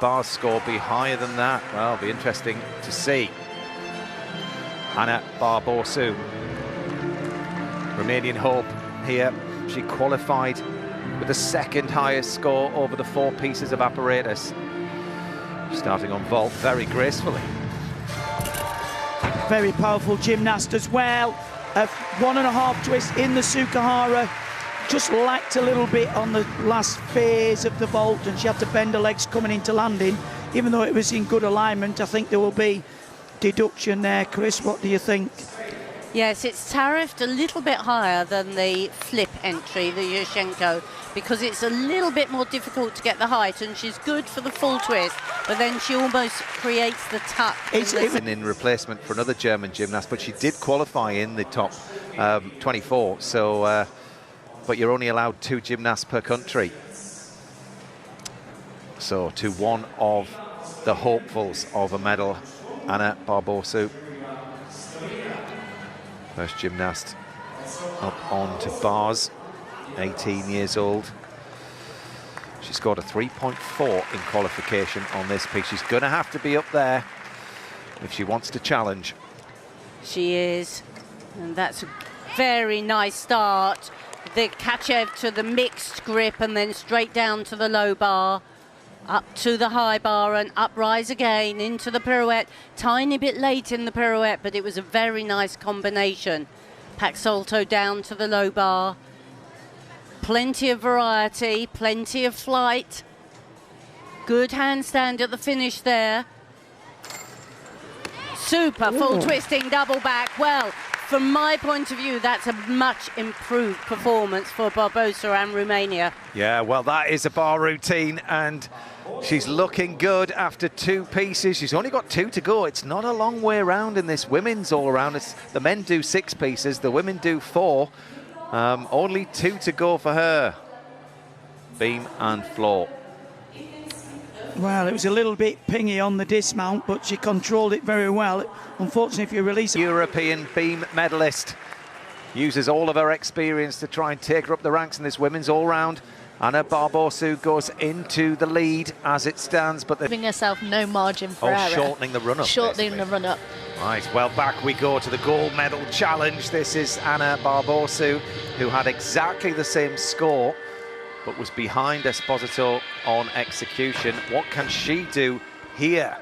Bar's score be higher than that? Well, it'll be interesting to see. Anna Barbosu, Romanian hope here. She qualified with the second highest score over the 4 pieces of apparatus. Starting on vault very gracefully. Very powerful gymnast as well. A 1.5 twist in the Sukahara. Just lacked a little bit on the last phase of the vault, and she had to bend her legs coming into landing. Even though it was in good alignment, I think there will be deduction there. Chris, what do you think? Yes, it's tariffed a little bit higher than the flip entry, the Yushchenko, because it's a little bit more difficult to get the height, and she's good for the full twist, but then she almost creates the tuck. In replacement for another German gymnast, but she did qualify in the top 24, so but you're only allowed 2 gymnasts per country. So to one of the hopefuls of a medal, Anna Barbosu. First gymnast up on to bars, 18 years old. She scored a 3.4 in qualification on this piece. She's going to have to be up there if she wants to challenge. She is, and that's a very nice start. The Kachev to the mixed grip and then straight down to the low bar. Up to the high bar and uprise again into the pirouette. Tiny bit late in the pirouette, but it was a very nice combination. Pack salto down to the low bar. Plenty of variety, plenty of flight. Good handstand at the finish there. Super full twisting double back. Well, from my point of view, that's a much improved performance for Barbosu and Romania. Yeah, well, that is a bar routine, and she's looking good after 2 pieces. She's only got 2 to go. It's not a long way around in this women's all-around. The men do 6 pieces, the women do 4. Only 2 to go for her. Beam and floor. Well, it was a little bit pingy on the dismount, but she controlled it very well. Unfortunately, if you release it... European beam medalist uses all of her experience to try and take her up the ranks in this women's all-round. Anna Barbosu goes into the lead as it stands, but... Giving herself no margin for error. Shortening the run-up. Shortening the run-up. Right, well, back we go to the gold medal challenge. This is Anna Barbosu, who had exactly the same score, but was behind Esposito on execution. What can she do here?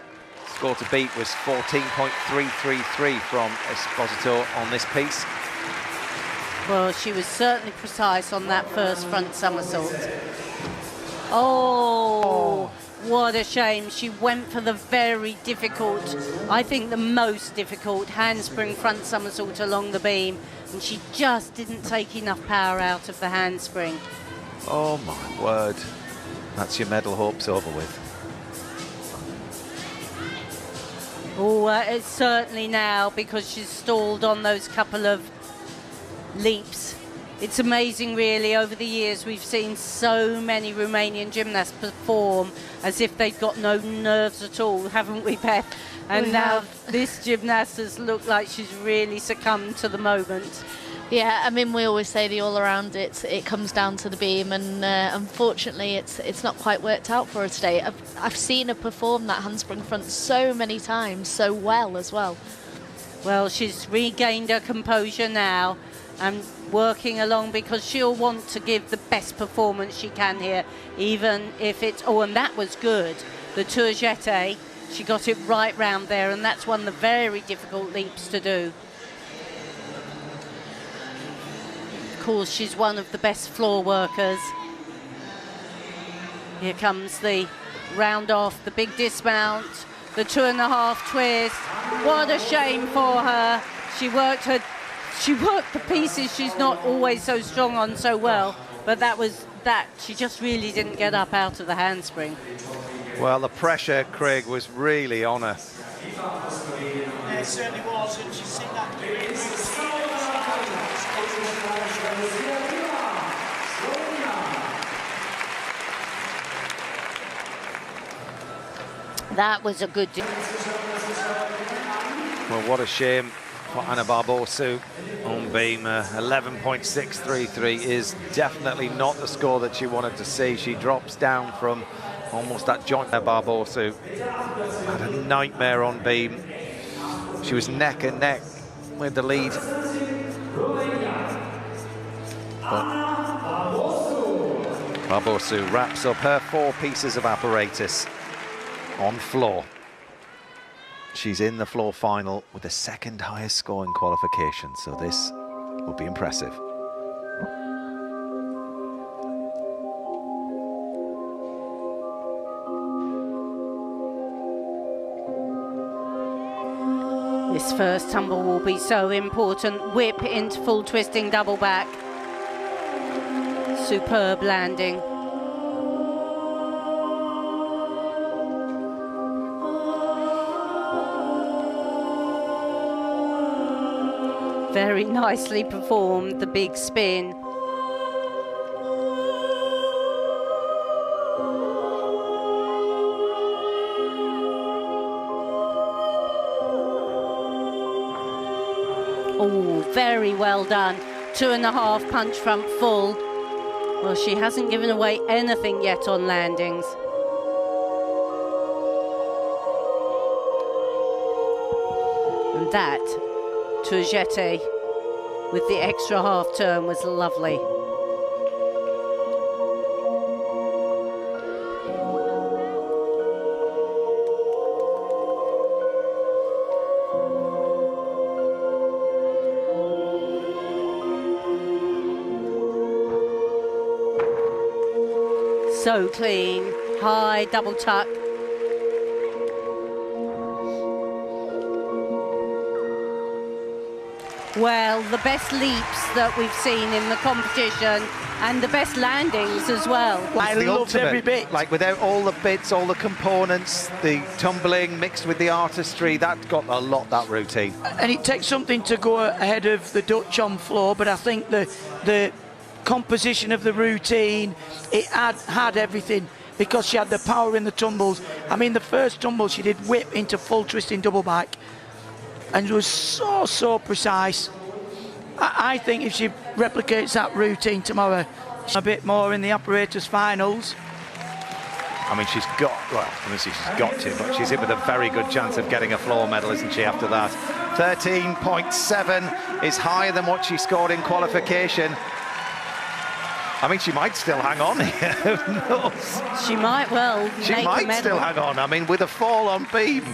Score to beat was 14.333 from Esposito on this piece. Well, she was certainly precise on that first front somersault. Oh, what a shame. She went for the very difficult, I think the most difficult handspring front somersault along the beam, and she just didn't take enough power out of the handspring. Oh my word, that's your medal hopes over with. Oh, it's certainly now, because she's stalled on those couple of leaps. It's amazing, really. Over the years, we've seen so many Romanian gymnasts perform as if they've got no nerves at all, haven't we, Beth? And now this gymnast has looked like she's really succumbed to the moment. Yeah, I mean, we always say the all-around, it comes down to the beam, and unfortunately it's not quite worked out for her today. I've seen her perform that handspring front so many times, so well as well. Well, she's regained her composure now and working along, because she'll want to give the best performance she can here, even if it's... Oh, and that was good. The tourgette, she got it right round there, and that's one of the very difficult leaps to do. Of course, she's one of the best floor workers. Here comes the round off, the big dismount, the 2.5 twist. What a shame for her. She worked the pieces she's not always so strong on so well, but that was that. She just really didn't get up out of the handspring. Well, the pressure, Craig, was really on her. Yeah, it certainly was, and she's seen that. That was a good... Well, what a shame for Anna Barbosu on beam. 11.633 is definitely not the score that she wanted to see. She drops down from Almost that joint there, Barbosu. Had a nightmare on beam. She was neck and neck with the lead. But Barbosu wraps up her 4 pieces of apparatus on floor. She's in the floor final with the 2nd highest score in qualification, so this will be impressive. This first tumble will be so important. Whip into full twisting double back. Superb landing. Very nicely performed, the big spin. Oh, very well done. 2.5 punch front full. Well, she hasn't given away anything yet on landings. And that, to Jete, with the extra half turn, was lovely. So clean, high double tuck. Well, the best leaps that we've seen in the competition and the best landings as well. I loved every bit. Like without all the bits, all the components, the tumbling mixed with the artistry, that got a lot, that routine. And it takes something to go ahead of the Dutch on floor, but I think the composition of the routine, it had everything, because she had the power in the tumbles. I mean, the first tumble she did whip into full twisting double back, and it was so precise. I think if she replicates that routine tomorrow, a bit more in the apparatus finals. I mean, she's got, well, obviously she's got to, but she's in with a very good chance of getting a floor medal, isn't she, after that? 13.7 is higher than what she scored in qualification. I mean, she might still hang on here. Who knows? She might well. She might still hang on. I mean, with a fall on beam.